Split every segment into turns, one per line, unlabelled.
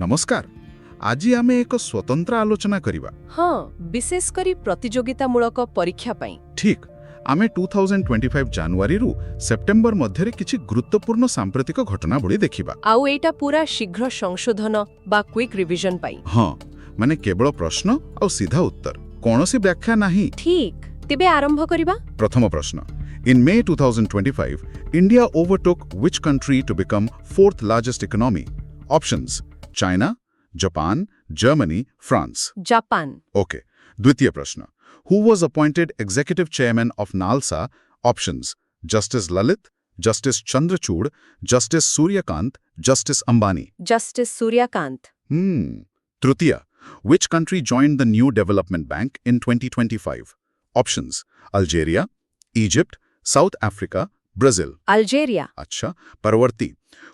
नमस्कार। आज आमे एक स्वतंत्र आलोचना करिबा।
हाँ, विशेष करी प्रतियोगितामूलक परीक्षा पाई।
ठीक, आमे 2025 जनवरी रु सेप्टेम्बर मध्यरे किछि गुरुत्वपूर्ण सांप्रतिक घटनावली देखिबा।
आउ एटा पूरा शीघ्र संशोधन बा क्विक रिविजन पाई।
हाँ, माने केवल प्रश्न और सीधा उत्तर, कौनसी व्याख्या नहीं।
ठीक, तेबे आरंभ करिबा।
प्रथम प्रश्न, In May 2025, India overtook which country to become fourth largest economy? Options: China, Japan, Germany, France.
Japan.
Okay. द्वितीय प्रश्न, Who was appointed executive chairman of NALSA? Options: Justice Lalit, Justice Chandrachud, Justice Suryakant, Justice Ambani.
Justice Suryakant.
तृतीय, Which country joined the New Development Bank in 2025? Options: Algeria, Egypt, South Africa, Brazil.
Algeria.
अच्छा, परवर्ती,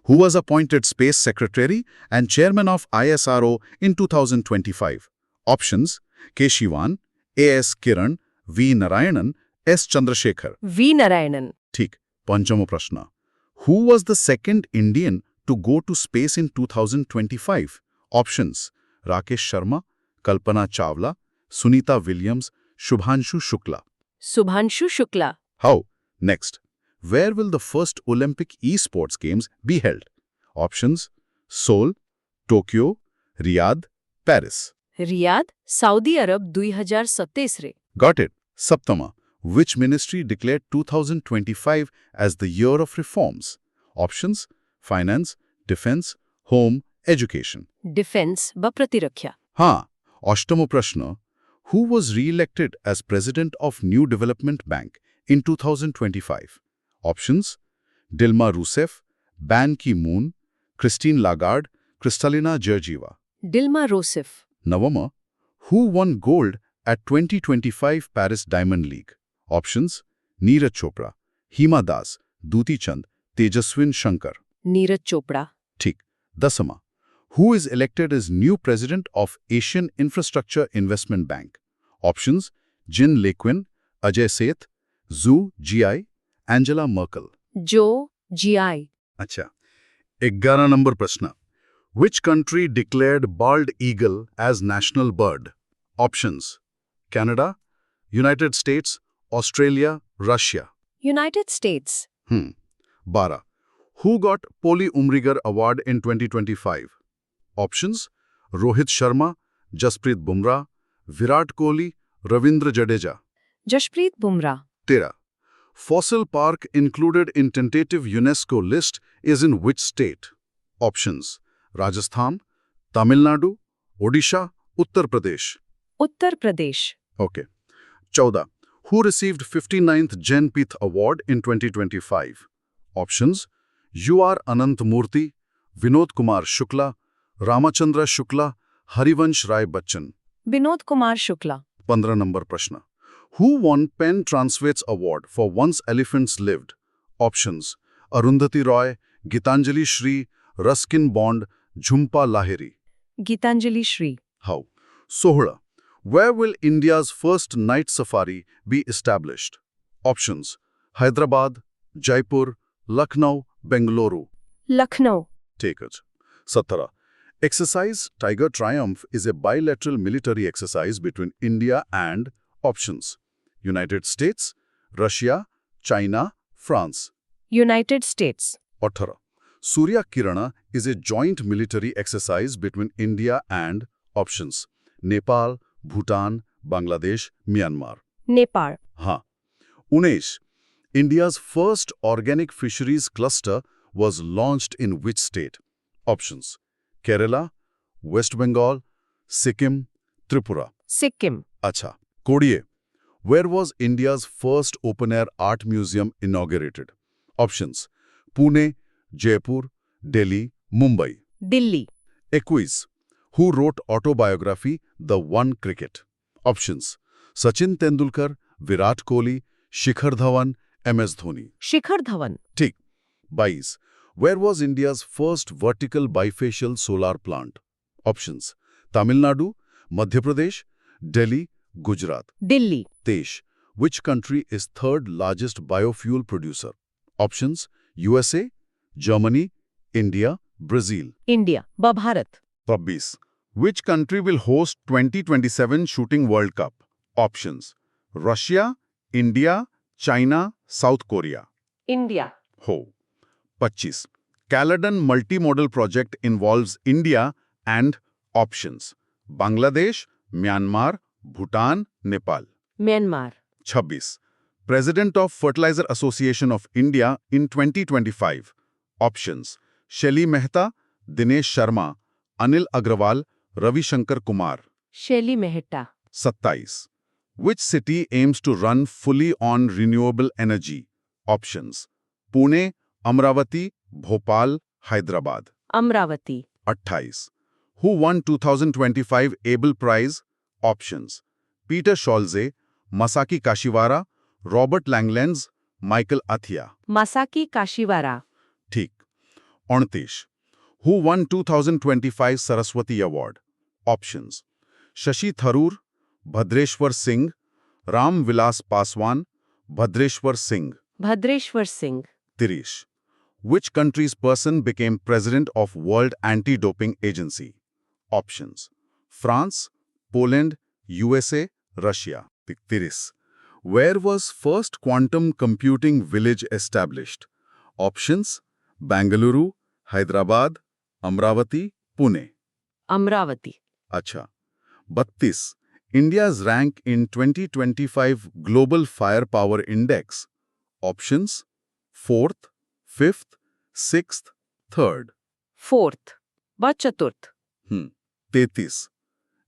Who was appointed Space Secretary and Chairman of ISRO in 2025? Options: K. Shivan, A.S. Kiran, V. Narayanan, S. Chandrasekhar.
V Narayanan.
ठीक, पंचम प्रश्न, Who was the second Indian to go to space in 2025? Options: Rakesh Sharma, Kalpana Chawla, Sunita Williams, Shubhanshu Shukla.
Shubhanshu Shukla.
How? Next. Where will the first Olympic esports games be held? Options: Seoul, Tokyo, Riyadh, Paris.
Riyadh, Saudi Arab 2027 रे।
Got it. Saptama. Which ministry declared 2025 as the year of reforms? Options: Finance, Defense, Home, Education.
Defence व प्रतिरक्षा।
हाँ, अष्टम प्रश्न, Who was re-elected as president of New Development Bank in 2025? Options: Dilma Rousseff, Ban Ki-moon, Christine Lagarde, Kristalina Georgieva.
Dilma Rousseff.
Navama, Who won gold at 2025 Paris Diamond League? Options: Neeraj Chopra, Hima Das, Duti Chand, Tejaswin Shankar.
Neeraj Chopra.
ठीक, दसमा, Who is elected as new president of Asian Infrastructure Investment Bank? Options: Jin Lequin, Ajay Seth, Zhu Ji, Angela Merkel.
जो GI.
अच्छा, 11 number प्रश्न, Which country declared bald eagle as national bird? Options: Canada, United States, Australia, Russia.
United states.
12. Who got Polly Umrigar Award in 2025? Options: Rohit Sharma, Jasprit Bumrah, Virat Kohli, Ravindra Jadeja.
Jasprit Bumrah.
13. Fossil park included in tentative UNESCO list is in which state? Options: Rajasthan, Tamil Nadu, Odisha, Uttar Pradesh.
Uttar Pradesh.
Okay. 14. Who received 59th Jen Pith Award in 2025? Options: U.R. Anant Murthy, Vinod Kumar Shukla, Ramachandra Shukla, Harivansh Rai Bachchan.
Vinod Kumar Shukla.
15 number प्रश्न, Who won Penn Transvates Award for Once Elephants Lived? Options: Arundhati Roy, Gitanjali Shri, Ruskin Bond, Jhumpa Lahiri.
Geetanjali Shree.
How? 16. Where will India's first night safari be established? Options: Hyderabad, Jaipur, Lucknow, Bengaluru.
Lucknow.
Take it. 17. Exercise Tiger Triumph is a bilateral military exercise between India and options: United States, Russia, China, France.
United states.
18. Surya Kirana is a joint military exercise between India and options: Nepal, Bhutan, Bangladesh, Myanmar.
Nepal.
हाँ. 19. India's first organic fisheries cluster was launched in which state? Options: Kerala, West Bengal, Sikkim, Tripura.
Sikkim.
Acha. 20. Where was India's first open-air art museum inaugurated? Options: Pune, Jaipur, Delhi, Mumbai.
Delhi.
21. Who wrote autobiography The One Cricket? Options: Sachin Tendulkar, Virat Kohli, Shikhar Dhawan, MS Dhoni.
Shikhar Dhawan.
ठीक. 22. Where was India's first vertical bifacial solar plant? Options: Tamil Nadu, Madhya Pradesh, Delhi, Gujarat.
Delhi.
23. Which country is third largest biofuel producer? Options: USA, Germany, India, Brazil.
India व Bharat.
26. Which country will host 2027 Shooting World Cup? Options: Russia, India, China, South Korea.
India.
हो. 25. Caledon Multimodal Project involves India and options: Bangladesh, Myanmar, Bhutan, Nepal.
Myanmar.
26. President of Fertilizer Association of India in 2025. Options: Shelly Mehta, Dinesh Sharma, Anil Agrawal, Ravi Shankar Kumar.
शैली Mehta.
27. Which city aims to run fully on renewable energy? Options: Pune, Amravati, Bhopal, Hyderabad.
Amravati.
28. Who won 2025 Abel Prize? Options: Peter Scholze, Masaki Kashiwara, Robert Langlands, Michael Athia.
Masaki Kashiwara.
ठीक. 29. Who won 2025 Saraswati Award? Options: Shashi Tharoor, Bhadreshwar Singh, Ram Vilas Paswan, Bhadreshwar Singh.
Bhadreshwar Singh.
30. Which country's person became president of World Anti-Doping Agency? Options: France, Poland, USA, Russia. 30. Where was first quantum computing village established? Options: Bangalore, Hyderabad, Amravati, Pune.
Amravati.
Acha. 32. India's rank in 2025 Global Firepower Index. Options: 4th, 5th, 6th, 3rd.
Fourth. व चतुर्थ.
33.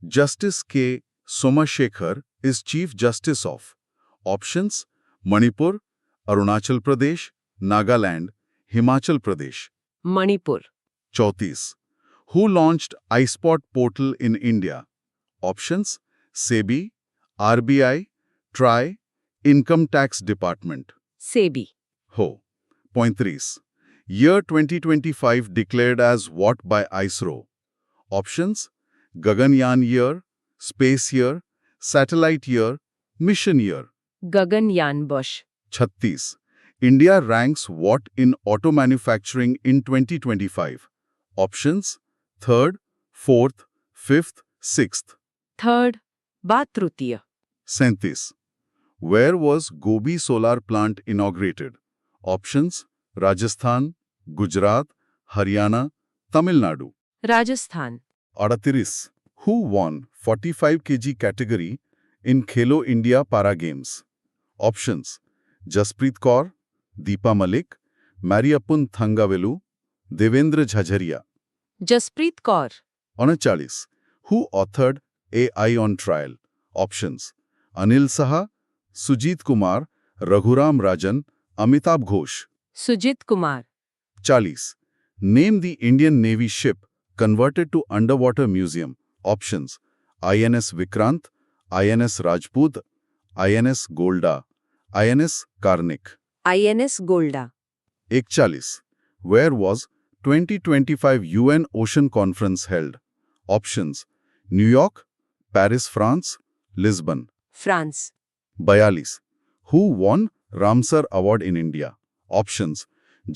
Justice K. Somashekhar is Chief Justice of. Options: Manipur, Arunachal Pradesh, Nagaland, Himachal Pradesh.
Manipur.
34. Who launched iSpot portal in India? Options: SEBI, RBI, TRAI, Income Tax Department.
SEBI.
Ho. 33. Year 2025 declared as what by ISRO? Options: Gaganyaan year, space year, satellite year, mission year.
Gaganyaan Bush.
36. India ranks what in auto manufacturing in 2025? Options: 3rd, 4th, 5th, 6th.
Third. व तृतीय.
37. Where was Gobi Solar Plant inaugurated? Options: Rajasthan, Gujarat, Haryana, Tamil Nadu.
Rajasthan.
38. Who won 45 kg category in Khelo India Para Games? Options: Jaspreet Kaur, Deepa Malik, Mariappun Thangavelu, Devendra Jhajharia.
Jaspreet Kaur.
39. Who authored AI on Trial? Options: Anil Saha, Sujit Kumar, Raghuram Rajan, Amitabh Ghosh.
Sujit Kumar.
40. Name the Indian Navy ship converted to underwater museum. Options: INS Vikrant, INS Rajput, INS Golda, INS Karnik.
INS गोल्डा.
41. Where was 2025 UN Ocean Conference held? Options: New York, Paris, France, Lisbon.
France.
42. Who won Ramsar Award in India? Options: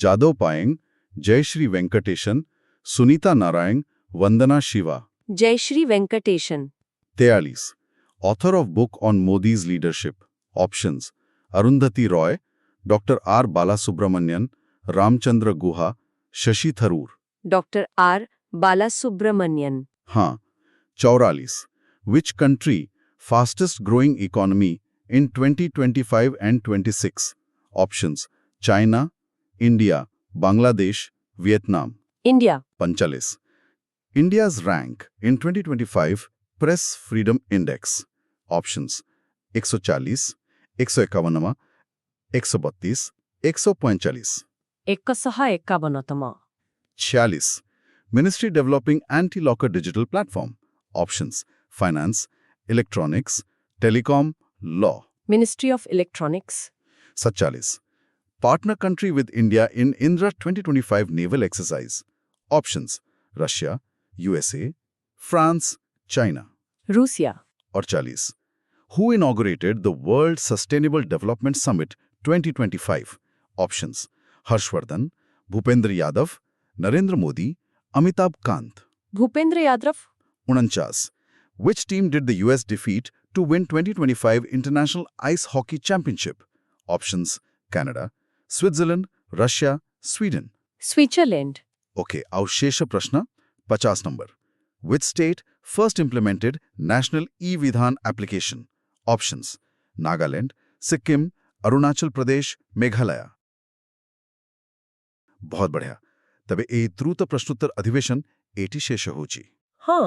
Jadhav Payeng, Jayashree Venkateshan, Sunita Narayan, Vandana Shiva.
Jayashree Venkatesan.
43. Author of book on Modi's leadership. Options: Arundhati Roy, Dr. R. Balasubramanian, Ramchandra Guha, Shashi Tharoor.
Doctor R Balasubramanian.
हाँ. 44. Which country fastest growing economy in 2025 and 26? Options: China, India, Bangladesh, Vietnam.
India.
45. India's rank in 2025 Press Freedom Index. Options: 140, 151, 132, 145.
151.
46. Ministry developing anti-locker digital platform. Options: Finance, Electronics, Telecom, Law.
Ministry of electronics.
47. Partner country with India in Indra 2025 naval exercise. Options: Russia, USA, France, China.
Russia.
Or 40. Who inaugurated the World Sustainable Development Summit 2025? Options: Harshvardhan, Bhupendra Yadav, Narendra Modi, Amitabh Kant.
Bhupender Yadav
49. Which team did the US defeat to win 2025 International Ice Hockey Championship? Options: Canada, Switzerland, Russia, Sweden.
Switzerland
Okay, ଆଉ ଶେଷ ପ୍ରଶ୍ନ 50 number. Which state first implemented National E-Vidhan application? Options: Nagaland, Sikkim, Arunachal Pradesh, Meghalaya. बहुत बढ़िया. तबे ए द्रुत प्रश्नोत्तर अधिवेशन eighty शेष होची.
ହଁ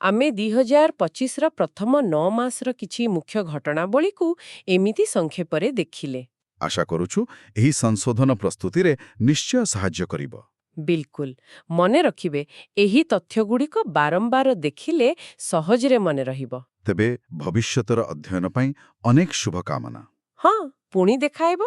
ଆମେ 2025ର ପ୍ରଥମ 9 ମାସର କିଛି ମୁଖ୍ୟ ଘଟଣାବଳୀକୁ ଏମିତି ସଂକ୍ଷେପରେ ଦେଖିଲେ।
ଆଶା କରୁଛୁ ଏହି ସଂଶୋଧନ ପ୍ରସ୍ତୁତିରେ ନିଶ୍ଚୟ ସାହାଯ୍ୟ କରିବ.
ବିଲକୁଲ ମନେ ରଖିବେ ଏହି ତଥ୍ୟଗୁଡ଼ିକ ବାରମ୍ବାର ଦେଖିଲେ ସହଜରେ ମନେ ରହିବ।
ତେବେ ଭବିଷ୍ୟତର ଅଧ୍ୟୟନ ପାଇଁ ଅନେକ ଶୁଭକାମନା.
ହଁ ପୁଣି ଦେଖାହେବ।